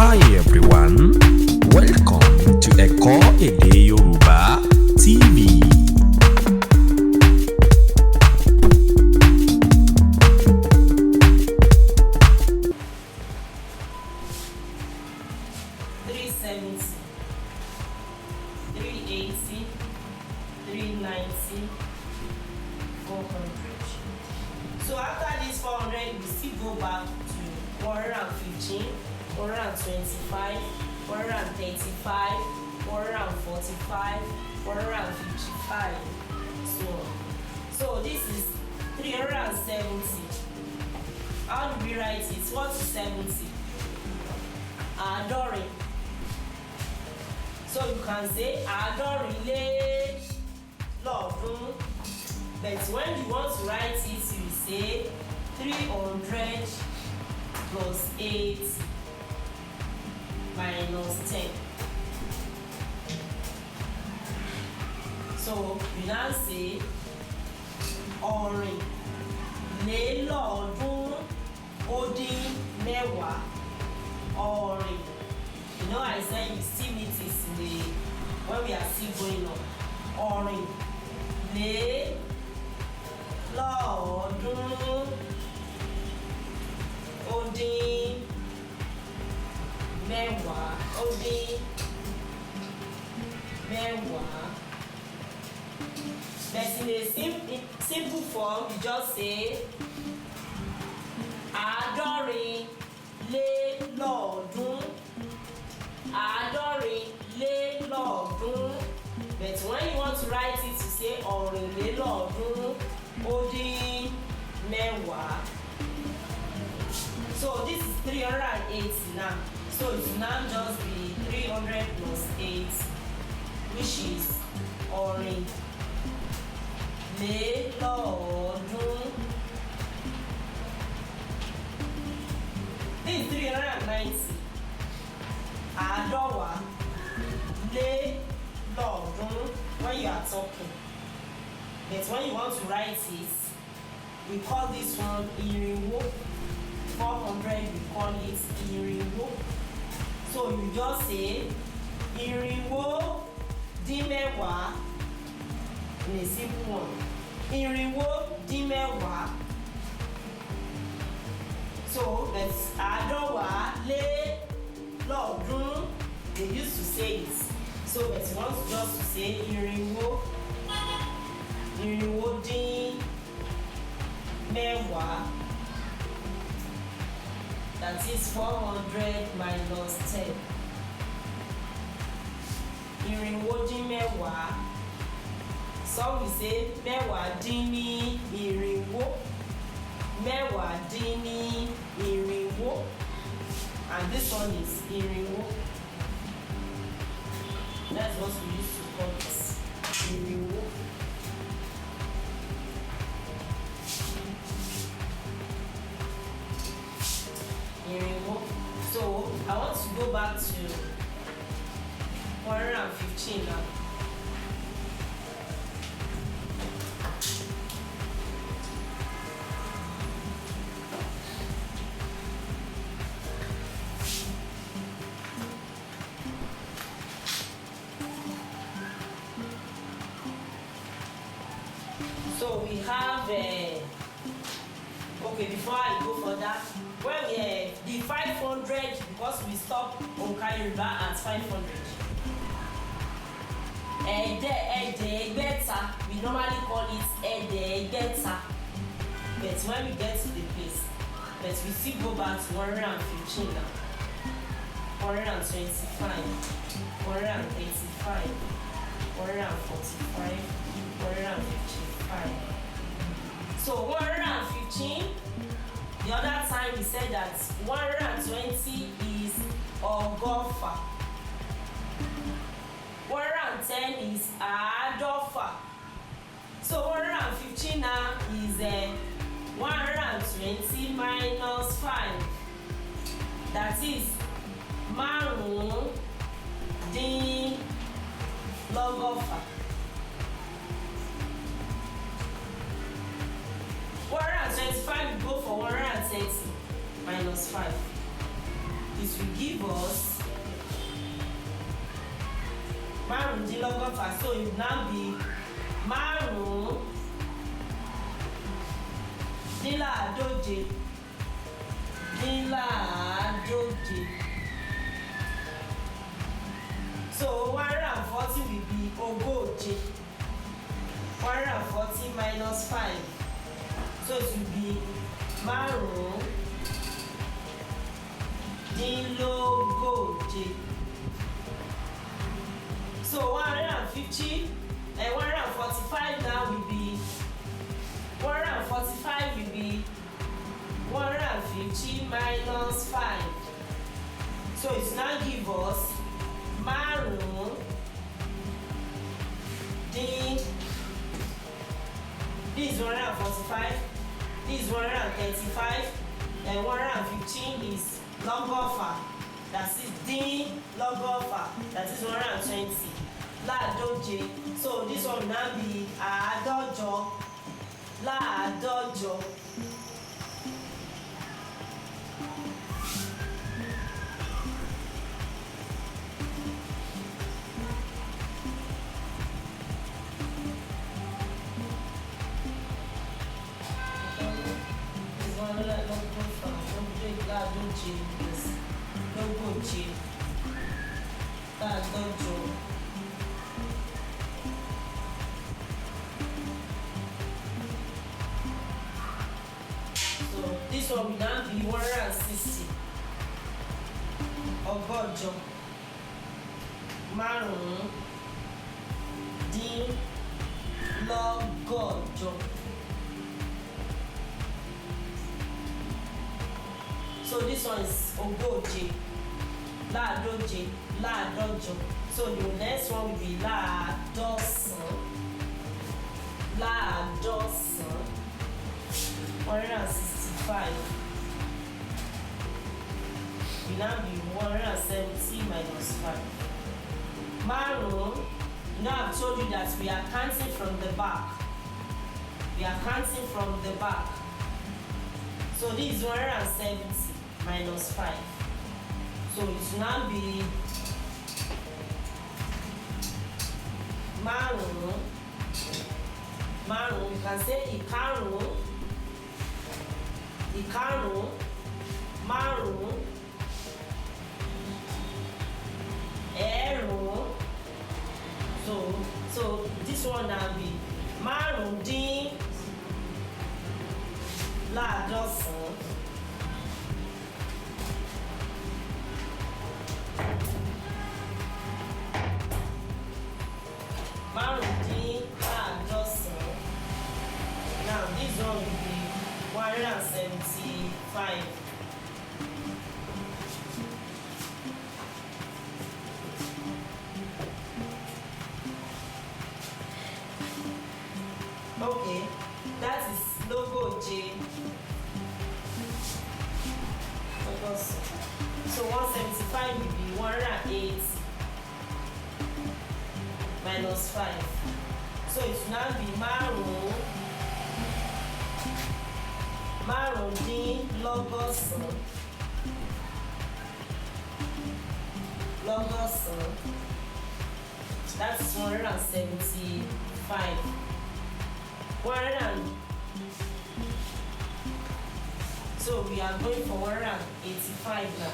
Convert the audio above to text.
Hi everyone, welcome to Ede Yoruba TV. So after this 400, we still go back to 115, 125, 135, 145, 155. So this is 370. How do we write it? What is 70? Àádọ́rin. So you can say àádọ́rin lé lọ́ọ̀dúnrún. But when you want to write it, you say 300 plus 8 minus 10. So you now say ọ̀rìn lé lọ́ọ̀dúnrún ó dín mẹ́wàá. Ọ̀rìn. You know I said you still meet it in the when we are still going on. Ọ̀rìn lé lọ́ọ̀ọ́dúnrún ó dín mẹ́wàá ó dín mẹ́wàá. But in a simple form, you just say àádọ́rin lé lọ́ọ̀ọ́dúnrún. Àádọ́rin lé lọ́ọ̀ọ́dúnrún. But when you want to write it, you say ọ̀rìn lé lọ́ọ̀ọ́dúnrún ó dín mẹ́wàá. So this is 380 now. So it will now just be 300 plus 8, which is ọ̀rìn lé lọ́ọ̀ọ́dúnrún. This is 390. Àádọ́wàá lé lọ́ọ̀ọ́dúnrún when you are talking. But when you want to write it, we call this one irinwó. 400, we call it irinwó. So you just say irinwó dín mẹ́wàá in a simple one. Irinwó dín mẹ́wàá. So that's àádọ́wàá lé lọ́ọ̀ọ́dúnrún. They used to say it. So but you want just to say irinwó dín mẹ́wàá. That is 400 minus 10. Irinwó dín mẹ́wàá. Some we say mẹ́wàá dín ní irinwó. Mẹ́wàá dín ní irinwó. And this one is irinwó. That's what we used to call this. Irinwó. So I want to go back to 115 now. So we have okay, before I go for that, well, the 500, because we stop Onka Number at 500. Ede Beta, we normally call it Ede Beta. But when we get to the place, but we still go back to 115 now. 125, 185, 145, 155. So 115. The other time we said that 120 is ọgọ́fà. 110 is àádọ́fà. So 115 now is 120 minus 5. That is márùn-ún dín lọ́gọ́fà. 125 we go for 130 minus 5. it will give us márùndínlọ́gọ́fà, so it will now be márùndínláàádóje. So 140 will be ogóje. 140 minus 5. So it will be márùndínlógóje. So 150 and 145 now will be 145 will be 150 minus 5. So it's now give us this is 145, this is 135, and 115 is lọ́gọ́fà, that is dín lọ́gọ́fà, that is 120 láàdóje. So this one now be àádọ́jọ láàádọ́jọ. Lógóje láàádọ́jọ. So this one will now be 160. Ọgọ́jọ márùndínlọ́gọ́jọ. So this one is ogóje láàádóje láàádọ́jọ. So the next one will be láàádọ́sán 165 will now be 170 minus 5. Márùn-ún, now I've told you that we are counting from the back. We are counting from the back. So this is 170 minus 5. So it will now be márùn-ún, you can say ìkarùn-ún, márùn-ún, ẹ̀rùn-ún. So this one now be márùndínláàádọ́sán. Now this one will be 175. Okay, that is lógóje. So 175 will be 108 minus 5. So it will now be márùndínlọ́gọ́sán. That is 175. So we are going for 185 now.